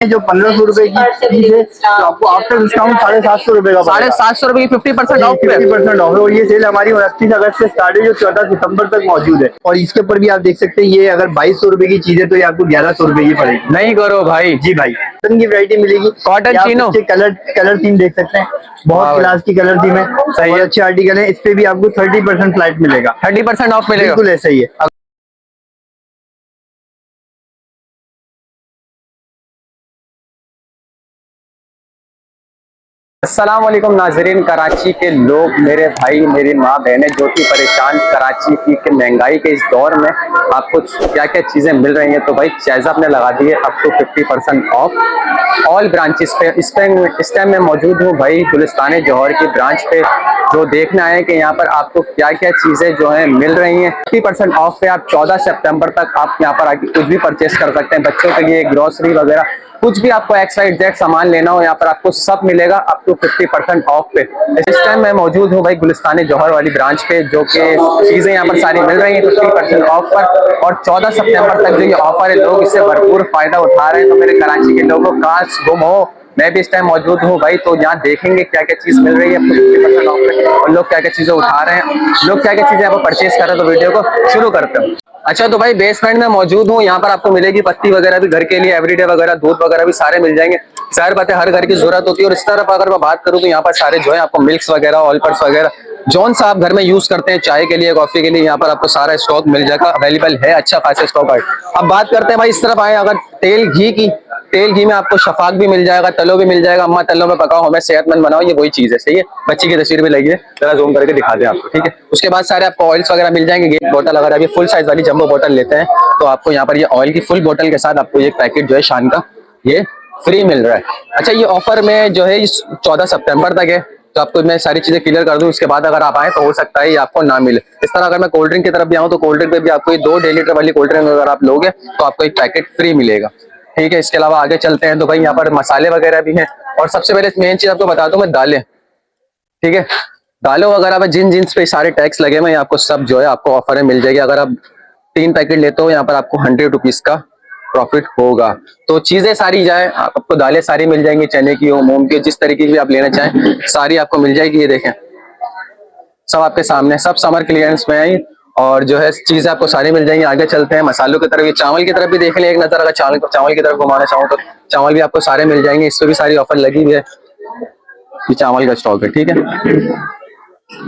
जो 1500 रुपए की चीज है तो आपको आफ्टर डिस्काउंट 750 रुपए का 750 रुपए की 50% ऑफ पे। 50% ऑफ है। और ये सेल हमारी 29 अगस्त से स्टार्ट है जो 14 सितंबर तक मौजूद है। और इसके ऊपर भी आप देख सकते हैं ये अगर 2200 रुपए की चीज है तो ये आपको 1100 रुपए की पड़ेगी। नहीं करो भाई। जी भाई, कॉटन की वैरायटी मिलेगी। कॉटन चीनो, कलर थीम देख सकते हैं, बहुत क्लास की कलर थीम है, सही है, अच्छे आर्टिकल है। इस पे भी आपको 30% फ्लैट मिलेगा, 30% ऑफ मिलेगा। बिल्कुल ऐसा ही है। अस्सलाम वालेकुम नाजरीन, कराची के लोग, मेरे भाई मेरी माँ बहनें जो कि परेशान कराची की महंगाई के इस दौर में आपको क्या क्या चीज़ें मिल रही हैं। तो भाई चैज़अप ने लगा दी है up to 50% of all branches पे। इस टाइम मैं मौजूद हूँ भाई गुलिस्तान जौहर की ब्रांच पे, जो देखना है कि यहाँ पर आपको क्या क्या चीज़ें जो है मिल रही हैं। 50% ऑफ पे आप 14 सितंबर तक आप यहाँ पर आके कुछ भी परचेस कर सकते हैं। बच्चों के लिए ग्रोसरी वगैरह कुछ भी आपको XYZ सामान लेना हो यहाँ पर आपको सब मिलेगा अप टू 50% ऑफ पे। इस टाइम मैं मौजूद हूँ भाई गुलिस्तान जौहर वाली ब्रांच पे, जो कि चीजें यहाँ पर सारी मिल रही हैं 50% ऑफ पर। और 14 सितंबर तक जो ये ऑफर है लोग इससे भरपूर फायदा उठा रहे हैं। तो मेरे कराची के लोगों काश गुम हो, मैं भी इस टाइम मौजूद हूँ भाई, तो यहाँ देखेंगे क्या क्या चीज मिल रही है 50% ऑफ पे और लोग क्या क्या चीजें उठा रहे हैं, लोग क्या क्या चीजें यहाँ पर परचेज कर रहे हैं। तो वीडियो को शुरू करते हैं। अच्छा तो भाई बेसमेंट में मौजूद हूँ, यहाँ पर आपको मिलेगी पत्ती वगैरह भी घर के लिए, एवरीडे वगैरह, दूध वगैरह भी सारे मिल जाएंगे। जाहिर बात है हर घर की जरूरत होती है। और इस तरफ अगर मैं बात करूँ तो यहाँ पर सारे जो है आपको मिल्क्स वगैरह, ऑलपर्स वगैरह, जौन सा आप घर में यूज करते हैं चाय के लिए, कॉफी के लिए, यहाँ पर आपको सारा स्टॉक मिल जाएगा, अवेलेबल है, अच्छा खासा स्टॉक है। अब बात करते हैं भाई इस तरफ आए अगर तेल घी की, तेल घी में आपको शफाक भी मिल जाएगा, तलो भी मिल जाएगा। अम्मा तलो में पकाओ हमें सेहतमंद बनाओ, ये वही चीज है, सही है। बच्ची की तस्वीर भी लगी है, जरा जूम करके दिखा दें आपको, ठीक है। उसके बाद सारे आपको ऑयल्स वगैरह मिल जाएंगे। गेट बोतल अगर अभी फुल साइज वाली जंबो बोतल लेते हैं तो आपको यहाँ पर ये ऑयल की फुल बोतल के साथ आपको ये पैकेट जो है शान का ये फ्री मिल रहा है। अच्छा ये ऑफर में जो है 14 सितंबर तक है, तो आपको मैं सारी चीजें क्लियर कर दूं। इसके बाद अगर आप आए तो हो सकता है ये आपको ना मिले। इस तरह अगर मैं कोल्ड ड्रिंक की तरफ भी आऊँ तो कोल्ड ड्रिंक पे भी आपको ये 2 1.5 लीटर वाली कोल्ड ड्रिंक अगर आप लोगे तो आपको एक पैकेट फ्री मिलेगा, ठीक है। इसके अलावा आगे चलते हैं तो भाई यहाँ पर मसाले वगैरह भी हैं। और सबसे पहले मेन चीज आपको बता दूं मैं, दालें, ठीक है। दालों वगैरह में जिन पे सारे टैक्स लगे हुए आपको सब जो है आपको ऑफर में मिल जाएगी। अगर आप 3 पैकेट लेते हो यहाँ पर आपको 100 रुपीज का प्रॉफिट होगा। तो चीजें सारी जाए आपको, दालें सारी मिल जाएंगी, चने की हो, मूंग की, जिस तरीके की भी आप लेना चाहें सारी आपको मिल जाएगी। ये देखें सब आपके सामने, सब समर क्लियरेंस में आई और जो है चीजें आपको सारी मिल जाएंगी। आगे चलते हैं मसालों की तरफ, ये चावल की तरफ भी देख लें एक नजर। अगर चावल की तरफ घुमाना चाहो तो चावल भी आपको सारे मिल जाएंगे, इस पर भी सारी ऑफर लगी हुई है। ये चावल का स्टॉक है, ठीक है,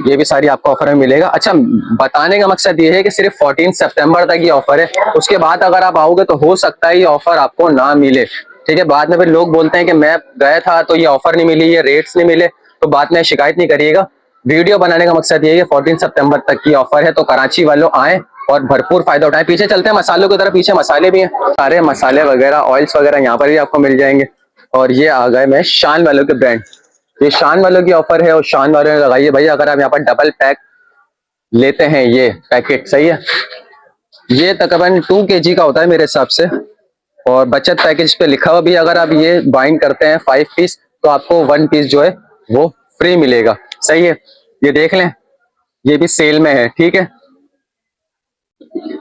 ये भी सारी आपको ऑफर में मिलेगा। अच्छा बताने का मकसद ये है कि सिर्फ 14 सितंबर तक ये ऑफर है, उसके बाद अगर आप आओगे तो हो सकता है ये ऑफर आपको ना मिले, ठीक है। बाद में फिर लोग बोलते हैं कि मैं गया था तो ये ऑफर नहीं मिली, ये रेट्स नहीं मिले, तो बाद में शिकायत नहीं करिएगा। वीडियो बनाने का मकसद ये है कि 14 सितंबर तक की ऑफर है, तो कराची वालों आए और भरपूर फायदा उठाएं। पीछे चलते हैं मसालों की तरफ, पीछे मसाले भी हैं, सारे मसाले वगैरह, ऑयल्स वगैरह यहाँ पर भी आपको मिल जाएंगे। और ये आ गए मैं शान वालों के ब्रांड, ये शान वालों की ऑफर है और शान वालों ने लगाई है भाई। अगर आप यहाँ पर डबल पैक लेते हैं ये पैकेट, सही है, ये तकरीबन 2 kg का होता है मेरे हिसाब से। और बचत पैकेज पे लिखा हुआ भी अगर आप ये बाइंड करते हैं 5 पीस तो आपको 1 पीस जो है वो फ्री मिलेगा, सही है। ये देख लें ये भी सेल में है, ठीक है,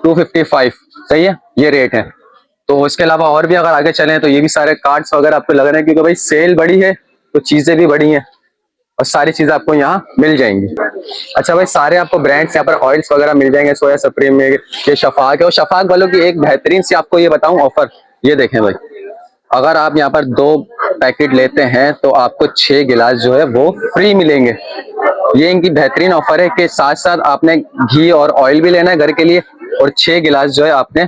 255, सही है, ये रेट है। तो इसके अलावा और भी अगर आगे चलें तो ये भी सारे कार्ड्स वगैरह आपको लग रहे हैं, क्योंकि भाई सेल बड़ी है तो चीजें भी बड़ी हैं और सारी चीजें आपको यहाँ मिल जाएंगी। अच्छा भाई सारे आपको ब्रांड्स यहाँ पर ऑयल्स वगैरह मिल जाएंगे, सोया सुप्रीम में ये शफाक है। और शफाक वालों की एक बेहतरीन सी आपको ये बताऊं ऑफर, ये देखें भाई, अगर आप यहाँ पर 2 पैकेट लेते हैं तो आपको 6 गिलास जो है वो फ्री मिलेंगे। ये इनकी बेहतरीन ऑफर है कि साथ साथ आपने घी और ऑयल भी लेना है घर के लिए और 6 गिलास जो है आपने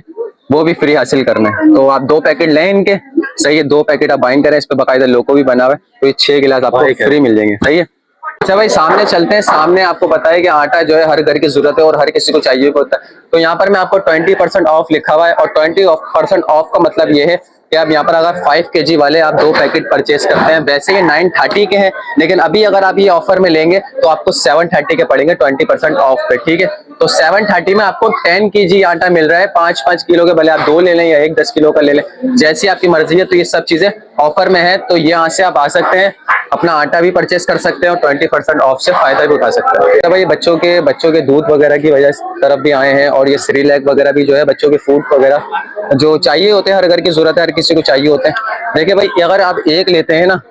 वो भी फ्री हासिल करना है। तो आप 2 पैकेट लें इनके, सही है, 2 पैकेट आप बाइंड करें, इस पे बाकायदा लोगो भी बना हुआ है, तो ये 6 गिलास आपको फ्री मिल जाएंगे, सही है। अच्छा भाई सामने चलते हैं, सामने आपको पता है कि आटा जो है हर घर की जरूरत है और हर किसी को चाहिए होता है। तो यहाँ पर मैं आपको 20% ऑफ लिखा हुआ है और 20% ऑफ का मतलब ये है कि आप यहाँ पर अगर 5 kg वाले आप 2 पैकेट परचेस करते हैं, वैसे ये 930 के हैं, लेकिन अभी अगर आप ये ऑफर में लेंगे तो आपको 730 के पड़ेंगे 20% ऑफ पे, ठीक है। तो 730 में आपको 10 kg आटा मिल रहा है। 5-5 किलो के, भले आप 2 ले लें या 1 10 किलो का ले लें, जैसी आपकी मर्जी है। तो ये सब चीजें ऑफर में है, तो यहाँ से आप आ सकते हैं, अपना आटा भी परचेस कर सकते हैं और 20% ऑफ से फायदा भी उठा सकते हैं। तो भाई बच्चों के दूध वगैरह की वजह तरफ भी आए हैं, और ये सेरेलैक वगैरह भी जो है, बच्चों के फूड वगैरह जो चाहिए होते हैं, हर घर की जरूरत है, हर किसी को चाहिए होते हैं। देखिए भाई, अगर आप एक लेते हैं ना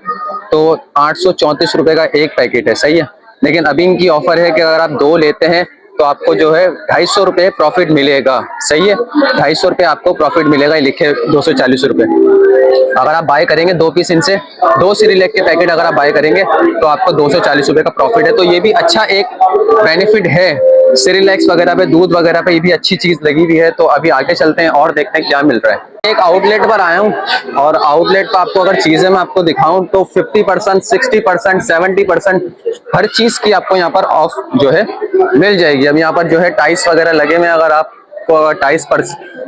तो 834 रुपए का एक पैकेट है, सही है। लेकिन अभी इनकी ऑफर है कि अगर आप 2 लेते हैं तो आपको जो है 250 रुपए प्रॉफिट मिलेगा, सही है। 250 रुपए आपको प्रॉफिट मिलेगा, ये लिखे 240 रुपए। अगर आप बाय करेंगे 2 पीस इनसे, 2 सेरेलैक के पैकेट अगर आप बाय करेंगे तो आपको 240 रुपए का प्रॉफिट है। तो ये भी अच्छा एक बेनिफिट है सेरेलैक्स वगैरह पे, दूध वगैरह पे, ये भी अच्छी चीज लगी हुई है। तो अभी आगे चलते हैं और देखते हैं क्या मिल रहा है। एक आउटलेट पर आया हूँ, और आउटलेट पर आपको अगर चीजें मैं आपको दिखाऊं तो 50%, 60%, 70% हर चीज की आपको यहाँ पर ऑफ जो है मिल जाएगी। अब यहाँ पर जो है टाइल्स वगैरह लगे हुए हैं, अगर आपको टाइल्स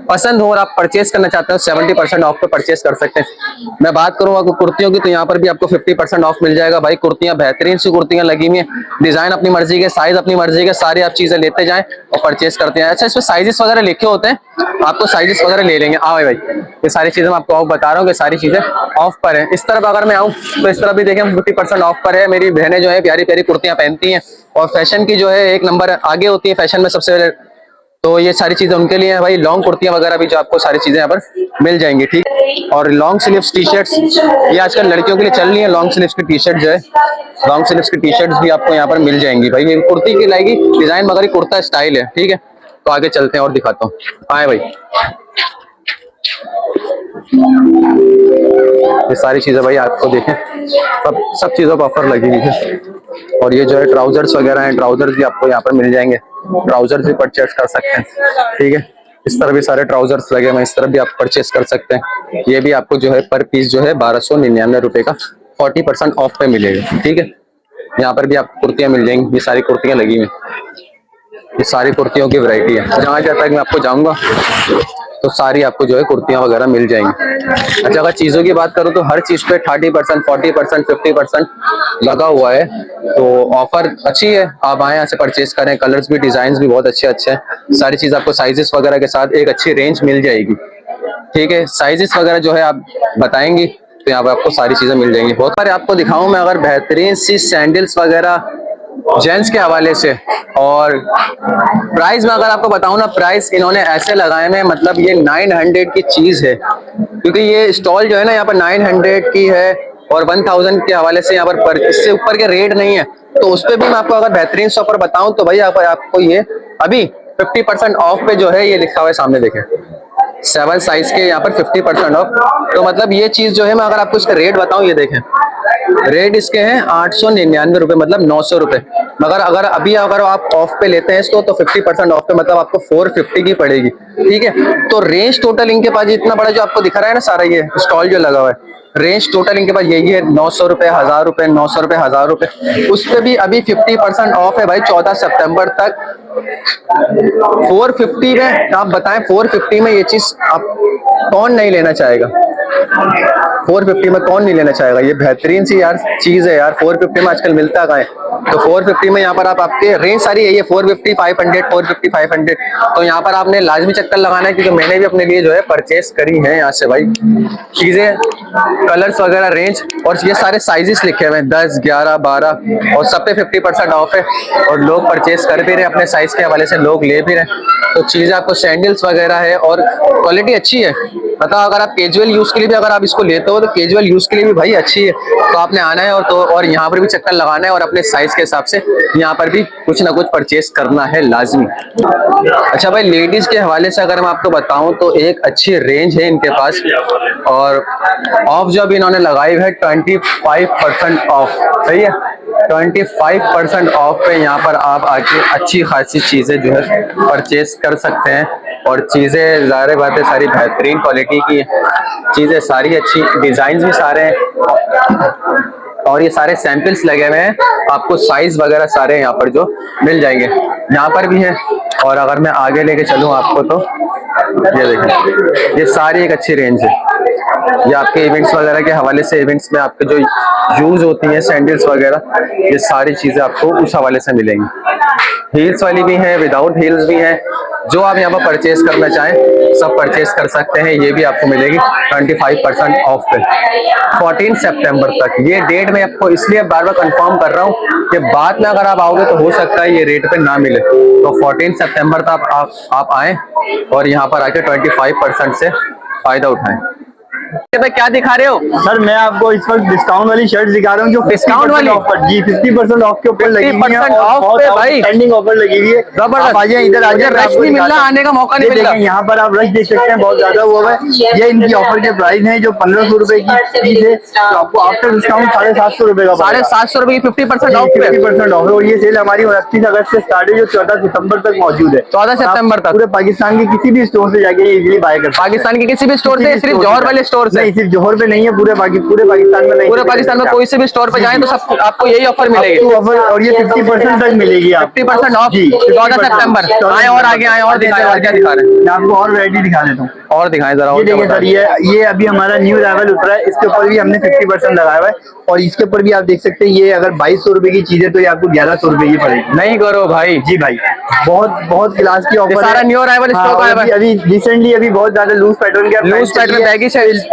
पसंद हो और आप परचेस करना चाहते हो 70% ऑफ पे परचेस कर सकते हैं। मैं बात करूँ आपको कुर्तियों की, तो यहाँ पर भी आपको 50% ऑफ मिल जाएगा। भाई कुर्तियां बेहतरीन सी कुर्तियां लगी हुई हैं, डिजाइन अपनी मर्जी के, साइज अपनी मर्जी के, सारी आप चीजें लेते जाएं और परचेस करते हैं। अच्छा, इसमें साइजेस वगैरह लिखे होते हैं, आपको साइजेस वगैरह ले लेंगे। भाई ये सारी चीजें मैं आपको ऑफ बता रहा हूँ कि सारी चीजें ऑफ पर है। इस तरफ अगर मैं आऊँ तो इस तरफ भी देखें 50% ऑफ पर है। मेरी बहनें जो है प्यारी प्यारी कुर्तियां पहनती हैं, और फैशन की जो है एक नंबर आगे होती है फैशन में सबसे पहले, तो ये सारी चीजें उनके लिए है। भाई लॉन्ग कुर्तियां वगैरह भी जो आपको सारी चीजें यहाँ पर मिल जाएंगी, ठीक। और लॉन्ग स्लीव्स टी शर्ट्स, ये आजकल लड़कियों के लिए चल रही है, लॉन्ग स्लीव्स की टी शर्ट जो है, लॉन्ग स्लीव्स की टी शर्ट्स भी आपको यहाँ पर मिल जाएंगी। भाई ये कुर्ती की लाएगी डिजाइन, मगर कुर्ता स्टाइल है, ठीक है। तो आगे चलते हैं और दिखाता हूँ, आए भाई। ये सारी चीजें भाई आपको देखें, सब चीजों पर ऑफर लगी हुई है। और ये जो है ट्राउजर्स वगैरह हैं, ट्राउजर्स भी आपको यहाँ पर मिल जाएंगे, ट्राउजर्स भी परचेस कर सकते हैं, ठीक है। इस तरह भी सारे ट्राउजर्स लगे हुए हैं, इस तरह भी आप परचेस कर सकते हैं। ये भी आपको जो है पर पीस जो है 1299 रुपए का 40% ऑफ पे मिलेगा, ठीक है। यहाँ पर भी आपको कुर्तियां मिल जाएंगी, ये सारी कुर्तियां लगी हुई हैं, ये सारी कुर्तियों की वैरायटी है। जहाँ जहाँ तक मैं आपको जाऊंगा तो सारी आपको जो है कुर्तियां वगैरह मिल जाएंगी। अच्छा, अगर चीजों की बात करूं तो हर चीज पे 30%, 40%, 50% लगा हुआ है, तो ऑफर अच्छी है। आप आए यहाँ से परचेस करें, कलर्स भी, डिजाइन भी बहुत अच्छे अच्छे हैं। सारी चीज आपको साइजेस वगैरह के साथ एक अच्छी रेंज मिल जाएगी, ठीक है। साइजेस वगैरह जो है आप बताएंगी तो यहाँ पर आपको सारी चीजें मिल जाएंगी। बहुत सारे आपको दिखाऊं मैं, अगर बेहतरीन सी सैंडल्स वगैरह जेंट्स के हवाले से। और प्राइस में अगर आपको बताऊं ना, प्राइस इन्होंने ऐसे लगाए हैं, मतलब ये 900 की चीज है, क्योंकि ये स्टॉल जो है ना यहाँ पर 900 की है, और 1000 के हवाले से यहाँ पर इससे ऊपर के रेट नहीं है। तो उस पर भी मैं आपको अगर बेहतरीन से ऑफर बताऊं तो भाई आपको ये अभी 50% ऑफ पे जो है ये लिखा हुआ है, सामने देखें 7 साइज के यहाँ पर 50% ऑफ। तो मतलब ये चीज जो है, मैं अगर आपको इसका रेट बताऊं, ये देखें रेट इसके हैं 899 रुपए, मतलब 900 रुपए। मगर अगर आप ऑफ पे लेते हैं इसको तो 50% ऑफ पे मतलब आपको 450 की पड़ेगी, ठीक है। तो रेंज टोटल इनके पास इतना बड़ा जो आपको दिख रहा है ना, सारा ये स्टॉल जो लगा हुआ है, रेंज टोटल इनके पास यही है 900 रुपए, 1000 रुपए, 900 रुपए, 1000 रुपए। उस पे भी अभी 50% ऑफ है भाई 14 सितंबर तक। 450 में आप बताएं, 450 में ये चीज आप कौन नहीं लेना चाहेगा? 450 में कौन नहीं लेना चाहेगा? ये बेहतरीन सी यार चीज है यार, 450 में आजकल मिलता कहाँ है। तो 450 में यहाँ पर आपके रेंज सारी यही है, 450, 500, 450, 500। तो यहाँ पर आपने लाजमी चक्कर लगाना है, क्योंकि मैंने भी अपने लिए जो है परचेस करी है यहाँ से भाई चीजें, कलर्स वगैरह, रेंज, और ये सारे साइजेस लिखे हुए हैं 10, 11, 12, और सब पे 50% ऑफ है। और लोग परचेस कर भी रहे अपने साइज के हवाले से, लोग ले भी रहे। तो चीजें आपको सैंडल्स वगैरह है, और क्वालिटी अच्छी है। मतलब अगर आप कैजुअल यूज के लिए भी अगर आप इसको लेते हो तो कैजुअल यूज के लिए भी भाई अच्छी है। तो आपने आना है और यहाँ पर भी चक्कर लगाना है, और अपने साइज के हिसाब से यहाँ पर भी कुछ ना कुछ परचेस करना है लाजमी। अच्छा भाई, लेडीज के हवाले से अगर मैं आपको बताऊं तो एक अच्छी रेंज है इनके पास, और ऑफ जो भी इन्होंने लगाई है 25% ऑफ, सही है। 25% ऑफ पे यहाँ पर आप आके अच्छी खासी चीजें जो है परचेस कर सकते हैं। और चीजें ज़ाहिर बात है सारी बेहतरीन क्वालिटी की चीजें, सारी अच्छी, डिजाइन भी सारे हैं, और ये सारे सैंपल्स लगे हुए हैं। आपको साइज वगैरह सारे यहाँ पर जो मिल जाएंगे, यहाँ पर भी है। और अगर मैं आगे लेके चलूँ आपको तो ये देखें, ये सारी एक अच्छी रेंज है। ये आपके इवेंट्स वगैरह के हवाले से, इवेंट्स में आपके जो यूज होती हैं सैंडल्स वगैरह, ये सारी चीजें आपको उस हवाले से मिलेंगी। हील्स वाली भी हैं, विदाउट हील्स भी हैं, जो आप यहाँ पर परचेज करना चाहें सब परचेज कर सकते हैं। ये भी आपको मिलेगी 25% ऑफ पे 14 सितंबर तक। ये डेट मैं आपको इसलिए बार बार कंफर्म कर रहा हूँ कि बाद में अगर आप आओगे तो हो सकता है ये रेट पे ना मिले, तो 14 सितंबर तक आप आए और यहाँ पर आके 25% से फायदा उठाएं। भाई क्या दिखा रहे हो सर? मैं आपको इस वक्त डिस्काउंट वाली शर्ट दिखा रहा हूँ जो डिस्काउंट वाली ऑफर जी 50% ऑफ के ऊपर लगी हुई है और बहुत भाई ट्रेंडिंग ऑफर लगी हुई है। जबरदस्त। आ जाए इधर, आ जाए, रश नहीं मिल रहा, आने का मौका नहीं मिल रहा। यहाँ पर आप रश देख सकते हैं, बहुत ज्यादा हुआ है। ये इनकी ऑफर के प्राइस है जो 1500 रुपए की चीज है, तो आपको आफ्टर डिस्काउंट 750 रुपए का, 750 रुपए की 50% ऑफ पे 50% ऑफ है। और ये सेल हमारी 29 अगस्त से स्टार्ट है जो 14 सितंबर तक मौजूद है। 14 सितंबर तक पूरे पाकिस्तान के किसी भी स्टोर से जाके इजीली बाय कर सकते हैं। पाकिस्तान के किसी भी स्टोर से, सिर्फ जौहर वाले स्टोर से? नहीं, सिर्फ जौहर पे नहीं है, पूरे पाकिस्तान में नहीं। पूरे पाकिस्तान में कोई से भी स्टोर पे जाए तो सब आपको यही ऑफर मिलेगी ऑफर, और ये 50% तक मिलेगी आपको। 50% ऑफ 14 सितंबर। आए और आगे आए और दिखाएं, और क्या दिखा रहे हैं? मैं आपको और वैरायटी दिखा देता हूँ, और दिखाएं जरा। ये देखिए सर, ये अभी हमारा न्यू लेवल उतरा है, इसके ऊपर भी हमने 50% लगाया हुआ है। और इसके ऊपर भी आप देख सकते हैं, ये अगर 2200 रुपए की चीज है तो ये आपको 1100 रुपए की पड़ेगी। नहीं करो भाई। जी भाई, बहुत क्लास की ऑफर, सारा न्यू अराइवल स्टॉक आया है। अभी रिसेंटली अभी बहुत ज्यादा लूज पैटर्न के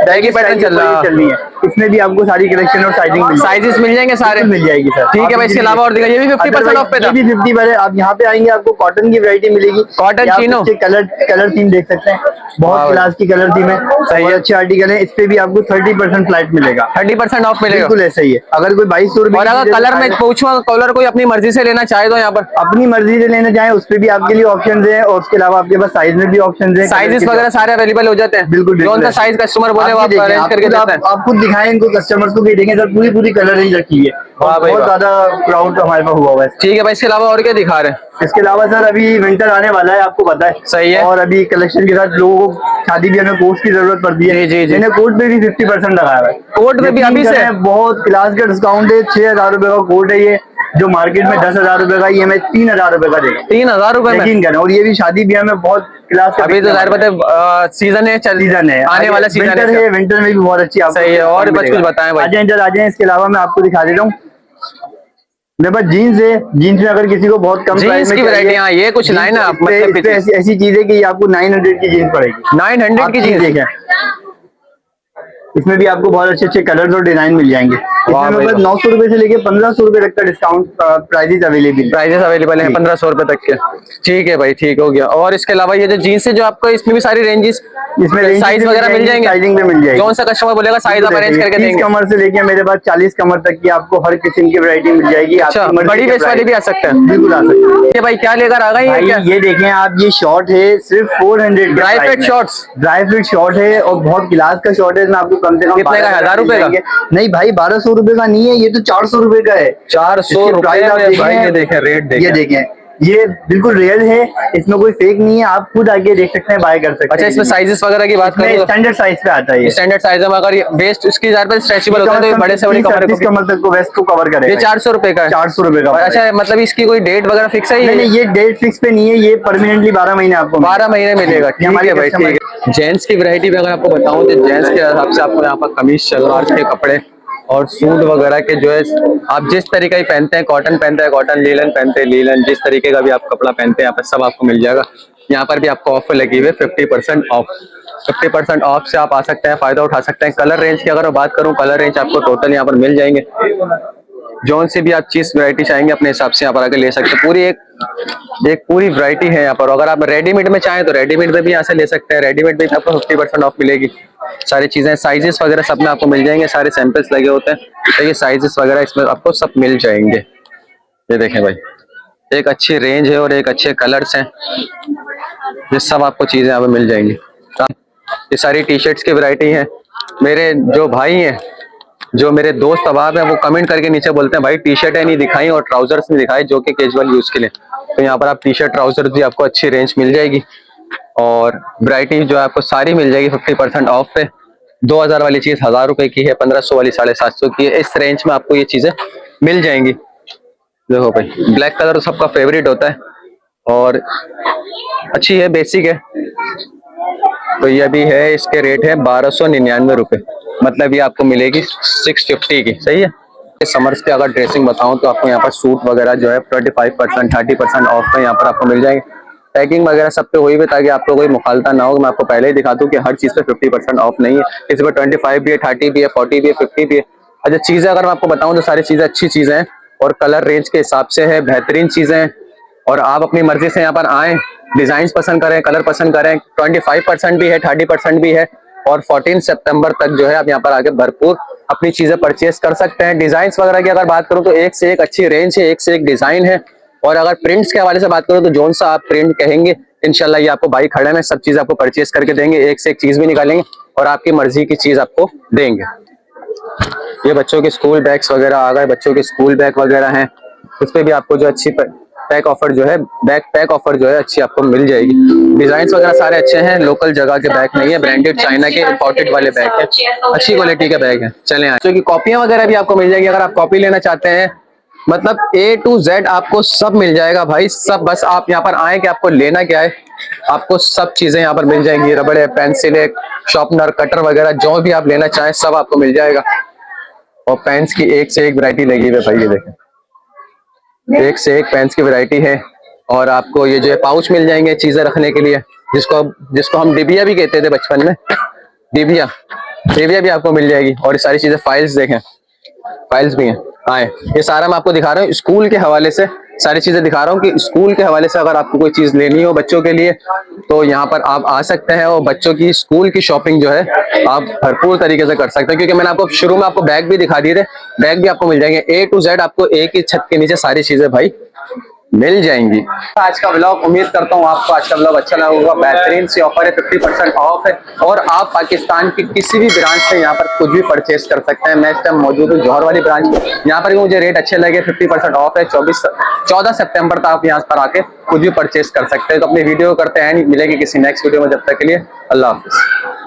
बैगी पैटर्न चल रही है। इसमें भी आपको सारी कलेक्शन और साइजेस मिल जाएंगे, सारे मिल जाएगी सर। ठीक है भाई, इसके अलावा और दिखाइए। ये भी 50% ऑफ पे था। ये भी 50%। आप यहाँ पे आएंगे आपको कॉटन की वैरायटी मिलेगी, कॉटन चीनो, कलर थीम देख सकते हैं, बहुत क्लास की कलर थीम है, बहुत अच्छे आर्टिकल है। इस पे भी आपको 30% फ्लैट मिलेगा, 30% ऑफ मिलेगा। बिल्कुल ऐसा ही है। अगर कोई 2200 रुपए, और अगर कलर में पूछूं, कलर कोई अपनी मर्जी से लेना चाहे तो यहाँ पर अपनी मर्जी से लेना चाहे उस पे भी आपके लिए ऑप्शन है। और उसके अलावा आपके पास साइज में भी ऑप्शन है, साइजेस वगैरह सारे अवेलेबल हो जाते हैं। बिल्कुल, कौन सा साइज कस्टमर बोले वो आप अरेंज करके देते हैं। आप खुद दिखाएं इनको, कस्टमर्स को भी देखें सर, पूरी कलर रेंज रखी है, बहुत ज्यादा प्राउड हमारे पास हुआ है। ठीक है भाई, इसके अलावा और क्या दिखा रहे हैं? इसके अलावा सर अभी विंटर आने वाला है, आपको पता है। सही है। और अभी कलेक्शन के साथ लोगों को शादी ब्याह में कोट की जरूरत पड़ती है। जी। मैंने कोट पे भी 50% लगाया है। कोट में भी अभी से बहुत क्लास का डिस्काउंट है। 6000 रुपए का कोट है ये, जो मार्केट में 10,000 रुपए का, ये मैं 3000 रुपए का देगा। 3000 रुपए में, यकीन करना। और ये भी शादी ब्याह में बहुत क्लास का। अभी तो जाहिर बात है सीजन है, आने वाला सीजन है। विंटर में भी बहुत अच्छी आपको। सही है। और कुछ बताएं भाई। आ जाए। इसके अलावा मैं आपको दिखा देता हूँ, मेरे पास जीन्स है। जीन्स में अगर किसी को बहुत कम प्राइस की वैरायटी, हाँ ये कुछ लाइन है आप मतलब ऐसी चीज है कि ये आपको 900 की जीन्स पड़ेगी। 900 की जीन्स देखें, इसमें भी आपको बहुत अच्छे कलर्स और डिजाइन मिल जाएंगे। इसमें बस 900 रुपए से लेके 1500 रुपए तक का डिस्काउंट प्राइजेस अवेलेबल है 1500 रुपए तक के। ठीक है भाई, ठीक हो गया। और इसके अलावा ये जो जीन्स है जो आपको, इसमें भी सारी रेंजेस, इसमें साइज वगैरह मिल जाएंगे, साइजिंग में मिल जाएगी। कौन सा कस्टमर बोलेगा साइज आप अरेंज करके देंगे। 30 कमर से लेके मेरे पास 40 कमर तक की आपको हर किस्म की वैरायटी मिल जाएगी। अच्छा, बड़ी वेस्ट वाली भी आ सकते हैं? बिल्कुल आ सकते हैं। ये भाई क्या लेकर आ गए? ये देखें आप, ये शॉर्ट है सिर्फ 400 dry fit shorts. Dry fit short है और बहुत क्लास का शॉर्ट है। इसमें आपको कम से कम कितने का? 1000 रुपए का? नहीं भाई, 1200 रुपए का नहीं है, ये तो 400 रुपए का है। 400 रुपए भाई, ये देखें रेट देखें। ये देखें, ये बिल्कुल रियल है, इसमें कोई फेक नहीं है। आप खुद आके देख सकते हैं, बाय कर सकते हैं। अच्छा, इसमें साइजेस वगैरह की बात करें, स्टैंडर्ड साइज पे आता है। स्टैंडर्ड साइज में अगर वेस्ट इसकी स्ट्रेचेबल होता है तो बड़े से बड़ी कमर तक को वेस्ट को कवर करेगा। ये 400 रुपए का? 400 रुपए का। अच्छा, मतलब इसकी कोई डेट वगैरह फिक्स है? नहीं, ये डेट फिक्स पे नहीं है, ये परमानेंटली 12 महीने आपको 12 महीने मिलेगा। ठीक है भाई, ठीक है। जेंट्स की वैरायटी में अगर आपको बताऊं तो जेंट्स के हिसाब से आपको यहाँ पर कमीज शलवार के कपड़े और सूट वगैरह के जो है आप जिस तरीके की पहनते हैं, कॉटन पहनते हैं कॉटन, लीलन पहनते हैं लीलन, जिस तरीके का भी आप कपड़ा पहनते हैं यहाँ पर सब आपको मिल जाएगा। यहाँ पर भी आपको ऑफर लगी हुई है 50% ऑफ। 50% ऑफ से आप आ सकते हैं, फायदा उठा सकते हैं। कलर रेंज की अगर मैं बात करूँ, कलर रेंज आपको टोटल यहाँ पर मिल जाएंगे। जोन से भी आप चीज वैरायटी चाहेंगे अपने हिसाब से यहाँ पर आकर ले सकते हैं। पूरी एक पूरी वैरायटी है यहाँ पर। अगर आप रेडीमेड में चाहें तो रेडीमेड में भी यहाँ से ले सकते हैं। रेडीमेड में आपको 50% ऑफ मिलेगी। सारी चीजें, साइजेस वगैरह सब में आपको मिल जाएंगे, सारे सैंपल्स लगे होते हैं, तो ये साइजेस वगैरह इसमें आपको सब मिल जाएंगे। ये देखें भाई, एक अच्छी रेंज है और एक अच्छे कलर्स हैं, ये सब आपको चीजें यहाँ पे मिल जाएंगी। ये सारी टी शर्ट्स की वैरायटी है। मेरे जो भाई हैं, जो मेरे दोस्त अहबाब हैं, वो कमेंट करके नीचे बोलते हैं भाई टी शर्ट नहीं दिखाई और ट्राउजर्स नहीं दिखाई जो कि कैजुअल यूज के लिए। तो यहाँ पर आप टी शर्ट ट्राउजर भी आपको अच्छी रेंज मिल जाएगी और वैरायटी जो है आपको सारी मिल जाएगी 50% ऑफ पे। 2000 वाली चीज 1000 रुपए की है, 1500 वाली 750 की है। इस रेंज में आपको ये चीजें मिल जाएंगी। देखो भाई, ब्लैक कलर तो सबका फेवरेट होता है और अच्छी है, बेसिक है। तो ये अभी है, इसके रेट है 1299 रुपये, मतलब ये आपको मिलेगी 650 की। सही है। समर्स के अगर ड्रेसिंग बताऊं तो आपको यहाँ पर सूट वगैरह जो है 25% 30% ऑफ में यहाँ पर आपको मिल जाएंगे। पैकिंग वगैरह सब पे हुई हुई, ताकि आपको कोई मुखालता ना हो। मैं आपको पहले ही दिखा दूं कि हर चीज पे 50% ऑफ नहीं है, किसी पर 25 भी है, 30 भी है, 40 भी है, 50 भी है। अच्छा, चीजें अगर मैं आपको बताऊं तो सारी चीजें अच्छी चीजें हैं और कलर रेंज के हिसाब से है, बेहतरीन चीजें हैं। और आप अपनी मर्जी से यहाँ पर आए, डिजाइन पसंद करें, कलर पसंद करें। 25% भी है, 30% भी है, और 14 सितंबर तक जो है आप यहाँ पर आके भरपूर अपनी चीजें परचेस कर सकते हैं। डिजाइन वगैरह की अगर बात करूं तो एक से एक अच्छी रेंज है, एक से एक डिजाइन है। और अगर प्रिंट्स के हवाले से बात करूं तो जोन सा आप प्रिंट कहेंगे इंशाल्लाह ये आपको भाई खड़े में सब चीज आपको परचेस करके देंगे, एक से एक चीज भी निकालेंगे और आपकी मर्जी की चीज आपको देंगे। ये बच्चों के स्कूल बैग्स वगैरह आ गए, बच्चों के स्कूल बैग वगैरह हैं, उस पर भी आपको जो अच्छी पैक ऑफर जो है, बैग पैक ऑफर जो है अच्छी आपको मिल जाएगी। डिजाइन वगैरह सारे अच्छे हैं, लोकल जगह के बैग नहीं है, ब्रांडेड चाइना के इंपोर्टेड वाले बैग है, अच्छी क्वालिटी के बैग है। चले आए, क्योंकि कॉपियां वगैरह भी आपको मिल जाएगी। अगर आप कॉपी लेना चाहते हैं, मतलब A to Z आपको सब मिल जाएगा भाई, सब। बस आप यहाँ पर आए कि आपको लेना क्या है, आपको सब चीजें यहाँ पर मिल जाएंगी। रबड़ है, पेंसिल है, शॉर्पनर, कटर वगैरह जो भी आप लेना चाहें सब आपको मिल जाएगा। और पेन्स की एक से एक वैरायटी लगी हुई है भाई, ये देखें, एक से एक पेन्स की वैरायटी है। और आपको ये जो है पाउच मिल जाएंगे चीजें रखने के लिए, जिसको हम डिबिया भी कहते थे बचपन में, डिबिया भी आपको मिल जाएगी। और ये सारी चीजें, फाइल्स देखें, फाइल्स भी हैं। आए, ये सारा मैं आपको दिखा रहा हूँ स्कूल के हवाले से, सारी चीजें दिखा रहा हूँ कि स्कूल के हवाले से अगर आपको कोई चीज लेनी हो बच्चों के लिए तो यहाँ पर आप आ सकते हैं और बच्चों की स्कूल की शॉपिंग जो है आप भरपूर तरीके से कर सकते हैं। क्योंकि मैंने आपको शुरू में आपको बैग भी दिखा दिए थे, बैग भी आपको मिल जाएंगे। A to Z आपको एक ही छत के नीचे सारी चीजें भाई मिल जाएंगी। आज का ब्लॉग, उम्मीद करता हूँ आपको आज का ब्लॉग अच्छा लगा होगा। बेहतरीन सी ऑफर है, 50% ऑफ है और आप पाकिस्तान की किसी भी ब्रांच से यहाँ पर कुछ भी परचेस कर सकते हैं। मैं इस टाइम मौजूद हूँ जौहर वाली ब्रांच में, यहाँ पर मुझे रेट अच्छे लगे। 50% ऑफ है, 14 सितंबर तक आप यहाँ पर आके कुछ भी परचेस कर सकते हैं। तो अपनी वीडियो करते हैं, मिलेगी किसी नेक्स्ट वीडियो में, जब तक के लिए अल्लाह हाफिज।